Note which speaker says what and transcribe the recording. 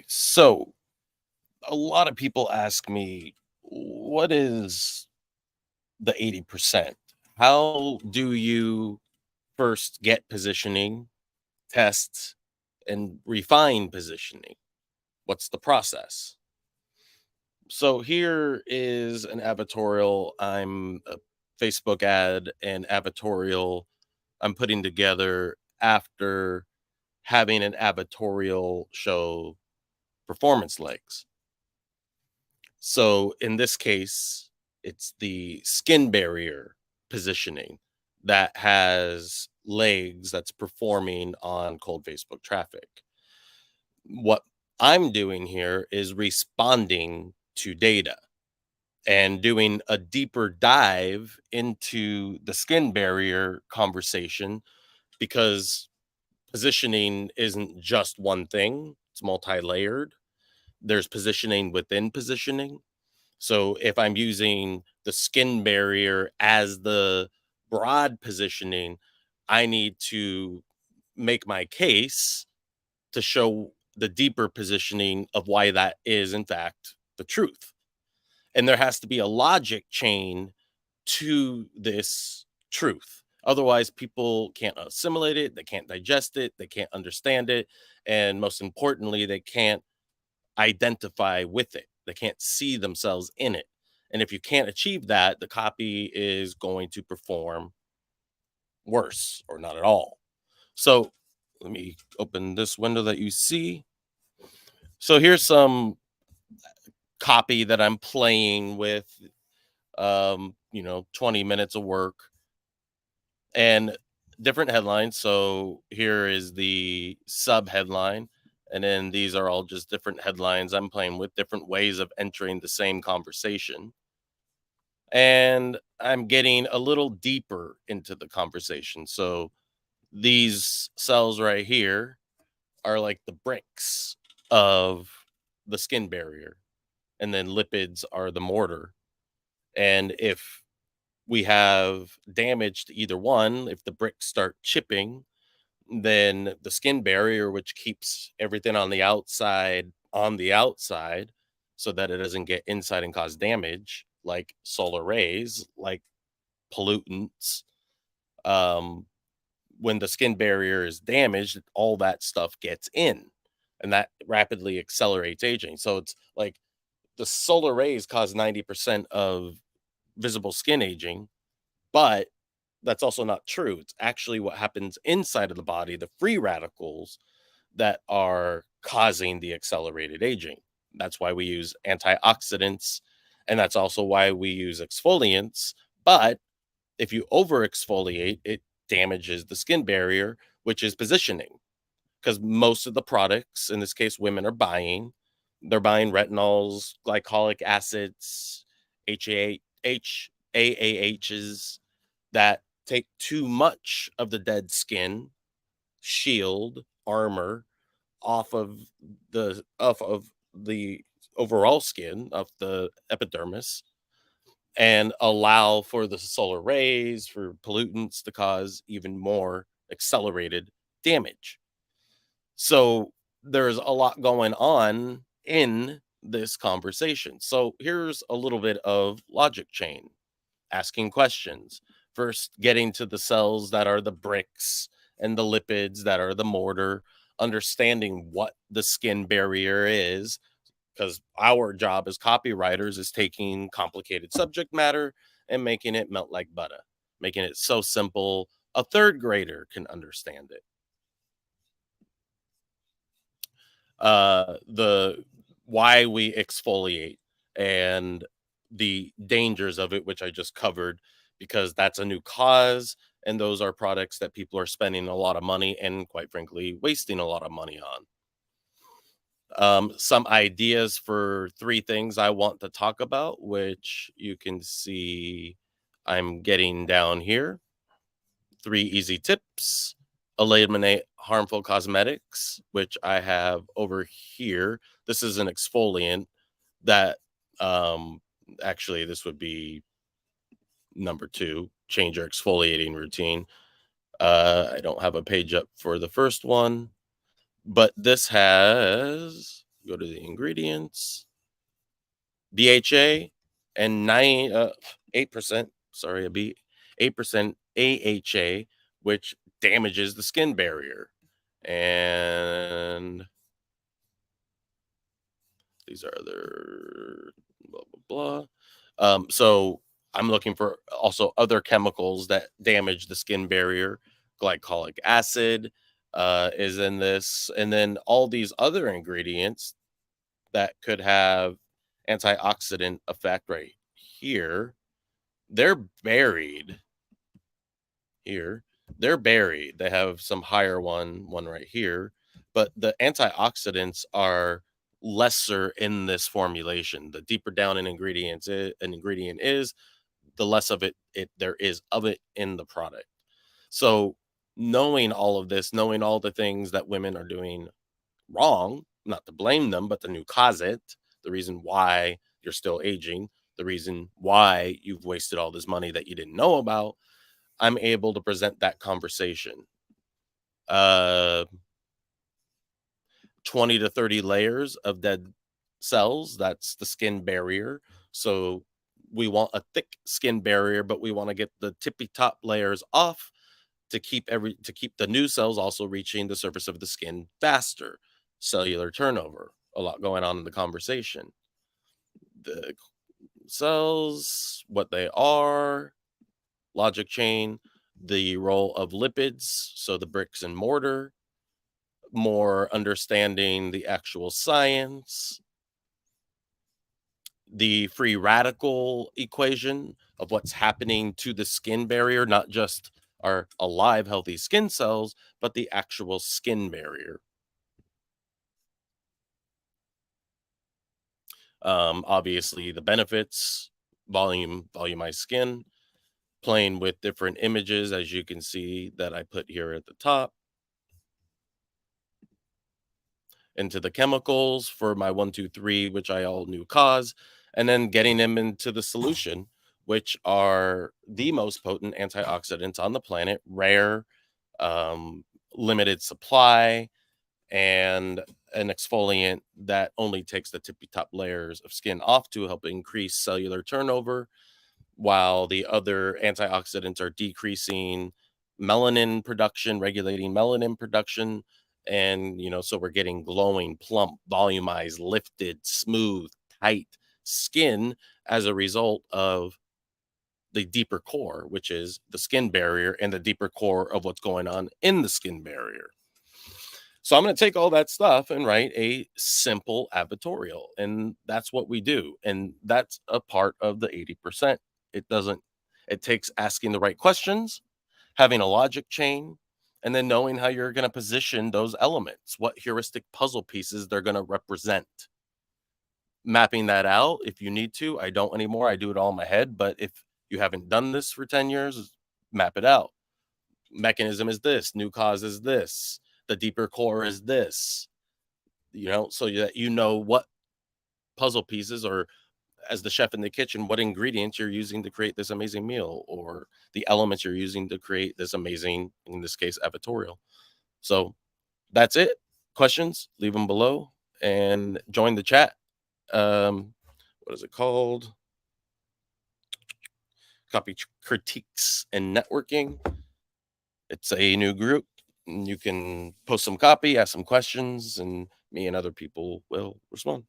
Speaker 1: So a lot of people ask me, what is the 80%? How do you first get positioning, test, and refine positioning? What's the process? So here is an advertorial. I'm a Facebook ad and advertorial I'm putting together after having an advertorial show performance legs. So in this case, it's the skin barrier positioning that has legs that's performing on cold Facebook traffic. What I'm doing here is responding to data and doing a deeper dive into the skin barrier conversation because positioning isn't just one thing, it's multi layered. There's positioning within positioning. So if I'm using the skin barrier as the broad positioning, I need to make my case to show the deeper positioning of why that is, in fact, the truth. And there has to be a logic chain to this truth. Otherwise, people can't assimilate it, they can't digest it, they can't understand it. And most importantly, they can't identify with it. They can't see themselves in it. And if you can't achieve that, the copy is going to perform worse or not at all. So let me open this window that you see. So here's some copy that I'm playing with, 20 minutes of work and different headlines. So here is the sub headline. And then these are all just different headlines I'm playing with, different ways of entering the same conversation. And I'm getting a little deeper into the conversation. So these cells right here are like the bricks of the skin barrier, and then lipids are the mortar. And if we have damage to either one, if the bricks start chipping, then the skin barrier, which keeps everything on the outside so that it doesn't get inside and cause damage, like solar rays, like pollutants. Um, when the skin barrier is damaged, all that stuff gets in and that rapidly accelerates aging. So it's like the solar rays cause 90% of visible skin aging, but that's also not true. It's actually what happens inside of the body, the free radicals that are causing the accelerated aging. That's why we use antioxidants, and that's also why we use exfoliants. But if you over exfoliate, it damages the skin barrier, which is positioning. Because most of the products, in this case, women are buying, they're buying retinols, glycolic acids, HAAHs that take too much of the dead skin, shield, armor off of the overall skin of the epidermis and allow for the solar rays, for pollutants to cause even more accelerated damage. So there's a lot going on in this conversation. So here's a little bit of logic chain, asking questions. First, getting to the cells that are the bricks and the lipids that are the mortar, understanding what the skin barrier is, because our job as copywriters is taking complicated subject matter and making it melt like butter, making it so simple a third grader can understand it. The why we exfoliate and the dangers of it, which I just covered, because that's a new cause. And those are products that people are spending a lot of money and, quite frankly, wasting a lot of money on. Some ideas for three things I want to talk about, which you can see I'm getting down here. 3 easy tips. Eliminate harmful cosmetics, which I have over here. This is an exfoliant that um actually this would be number 2, change your exfoliating routine. I don't have a page up for the first one, But this has, go to the ingredients, BHA and 8%, sorry, a B, 8% AHA, which damages the skin barrier. And these are other blah blah blah. So I'm looking for also other chemicals that damage the skin barrier. Glycolic acid is in this, and then all these other ingredients that could have antioxidant effect right here. They're buried here. They're buried. They have some higher one right here, but the antioxidants are lesser in this formulation. The deeper down an ingredient is, the less of it there is of it in the product. So knowing all of this, knowing all the things that women are doing wrong, not to blame them, but the new cause it, the reason why you're still aging, the reason why you've wasted all this money that you didn't know about, I'm able to present that conversation. Uh 20 to 30 layers of dead cells, that's the skin barrier. So we want a thick skin barrier, but we want to get the tippy top layers off to keep the new cells also reaching the surface of the skin faster. Cellular turnover, a lot going on in the conversation. The cells, what they are, logic chain, the role of lipids, so the bricks and mortar, more understanding the actual science, the free radical equation of what's happening to the skin barrier, not just our alive, healthy skin cells, but the actual skin barrier. Obviously, the benefits, volumized skin, playing with different images, as you can see that I put here at the top, into the chemicals for my 1, 2, 3, which I all knew cause, and then getting them into the solution, which are the most potent antioxidants on the planet, rare, um, limited supply, and an exfoliant that only takes the tippy top layers of skin off to help increase cellular turnover, while the other antioxidants are decreasing melanin production, regulating melanin production. And, so we're getting glowing, plump, volumized, lifted, smooth, tight skin as a result of the deeper core, which is the skin barrier and the deeper core of what's going on in the skin barrier. So I'm going to take all that stuff and write a simple advertorial. And that's what we do. And that's a part of the 80%. It doesn't, it takes asking the right questions, having a logic chain, and then knowing how you're going to position those elements, what heuristic puzzle pieces they're going to represent. Mapping that out if you need to. I don't anymore. I do it all in my head. But if you haven't done this for 10 years, map it out. Mechanism is this, new cause is this, the deeper core is this, so that you know what puzzle pieces, or as the chef in the kitchen, what ingredients you're using to create this amazing meal, or the elements you're using to create this amazing, in this case, advertorial. So that's it. Questions, leave them below and join the chat. What is it called? Copy critiques and networking. It's a new group. You can post some copy, ask some questions, and me and other people will respond.